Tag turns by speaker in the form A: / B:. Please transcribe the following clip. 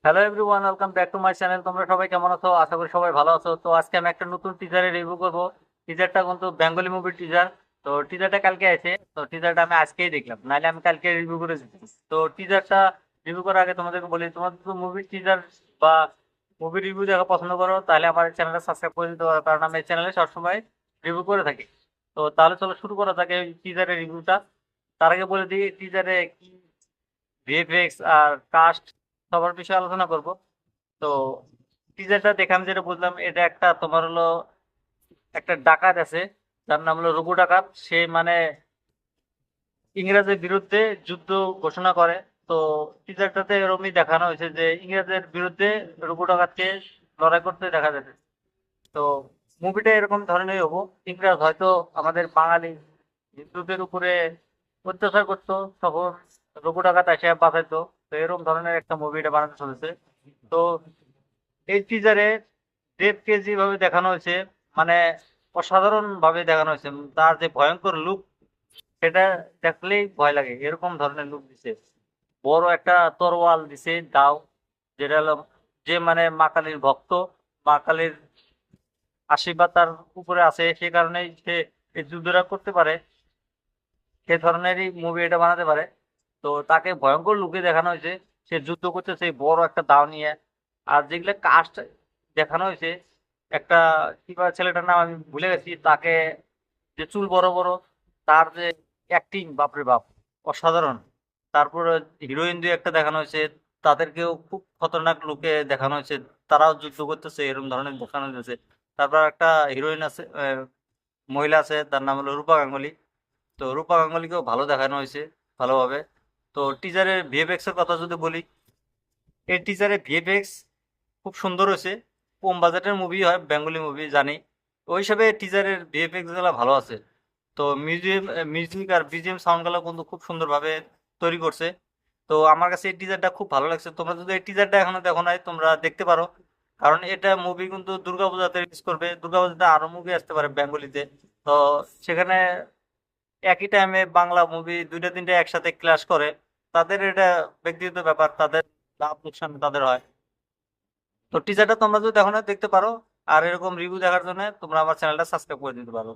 A: Hello everyone, welcome back to my channel. তোমরা সবাই কেমন আছো? আশা করি সবাই ভালো আছো। তো আজকে আমি একটা নতুন টিজারের রিভিউ করব। টিজারটা কিন্তু বেঙ্গলি মুভির টিজার। তো টিজারটা কালকে আছে, তো টিজারটা আমি আজকেই দেখলাম, নাহলে আমি কালকে রিভিউ করে দিতাম। তো টিজারটা রিভিউ করার আগে তোমাদেরকে বলি, তোমাদের তো মুভির টিজার বা মুভি রিভিউ দেখা পছন্দ করো, তাহলে আমার চ্যানেলটা সাবস্ক্রাইব করে দিতে পারো, কারণ আমি এই চ্যানেলে সবসময় রিভিউ করে থাকি। তো তাহলে চলো শুরু করা যাক এই টিজারের রিভিউটা। তার আগে বলে দিই টিজারে কি ভিএফএক্স আর কাস্ট সবার বিষয়ে আলোচনা করব। তো টিজারটা দেখে আমি যেটা বুঝলাম, এটা একটা তোমার হলো একটা ডাকাত আছে, যার নাম হলো রঘু ডাকাত। সে মানে ইংরেজের বিরুদ্ধে যুদ্ধ ঘোষণা করে। তো টিজারটাতে এরকমই দেখানো হয়েছে যে ইংরেজের বিরুদ্ধে রঘু ডাকাতকে লড়াই করতে দেখা যাচ্ছে। তো মুভিটা এরকম ধরনের হবো, ইংরেজ হয়তো আমাদের বাঙালি হিন্দুদের উপরে অত্যাচার করতো, তখন রঘু ডাকাত এসে বাঁচাইতো। তো এরকম ধরনের একটা মুভি এটা বানাতে চলেছে। তো এই টিজারে দেবকে যেভাবে দেখানো হয়েছে, মানে অসাধারণ ভাবে দেখানো হয়েছে। তার যে ভয়ঙ্কর লুক, সেটা দেখলেই ভয় লাগে, এরকম ধরনের লুক দিছে। বড় একটা তরোয়াল দিছে, দাও, যেটা হলো যে মানে মা কালীর ভক্ত, মা কালীর আশীর্বাদ তার উপরে আছে, সে কারণেই সে এই যুদ্ধটা করতে পারে, সে ধরনেরই মুভি এটা বানাতে পারে। তো তাকে ভয়ঙ্কর লুকে দেখানো হয়েছে, সে যুদ্ধ করতেছে এই বড় একটা দাও নিয়ে। আর যেগুলো কাস্ট দেখানো হয়েছে, একটা কিবা ছেলেটার নাম আমি ভুলে গেছি, তাকে যে চুল বড় বড়, তার যে অ্যাক্টিং, বাপরে বাপ, অসাধারণ। তারপরে হিরোইন দুই একটা দেখানো হয়েছে, তাদেরকেও খুব খতরনাক লুকে দেখানো হয়েছে, তারাও যুদ্ধ করতেছে এরকম ধরনের দেখানো হয়েছে। তারপর একটা হিরোইন আছে, মহিলা আছে, তার নাম হলো রূপা গাঙ্গুলি। তো রূপা গাঙ্গুলিকেও ভালো দেখানো হয়েছে, ভালোভাবে। তো টিজারের ভিএফএক্স এর কথা যদি বলি, এই টিজারের ভিএফএক্স খুব সুন্দর হয়েছে। কম বাজেটের মুভি হয়, বেঙ্গলি মুভি জানি, ওই হিসাবে টিজারের ভিএফএক্স গুলো ভালো আছে। তো মিউজিক আর বিজিএম সাউন্ড গুলো কিন্তু খুব সুন্দরভাবে তৈরি করছে। তো আমার কাছে এই টিজারটা খুব ভালো লাগছে। তোমরা যদি এই টিজারটা এখনো দেখো নাই, তোমরা দেখতে পারো, কারণ এটা মুভি কিন্তু দুর্গাপূজাতে রিলিজ করবে। দুর্গাপূজাতে আরো মুভি আসতে পারে বেঙ্গলিতে। তো সেখানে একই টাইমে বাংলা মুভি দুইটা তিনটা একসাথে ক্লাশ করে, তাদের এটা ব্যক্তিগত ব্যাপার, তাদের লাভ লোকসান তাদের হয়। তো টিজারটা তোমরা যদি দেখো না, দেখতে পারো। আর এরকম রিভিউ দেখার জন্য তোমরা আমার চ্যানেলটা সাবস্ক্রাইব করে দিতে পারো।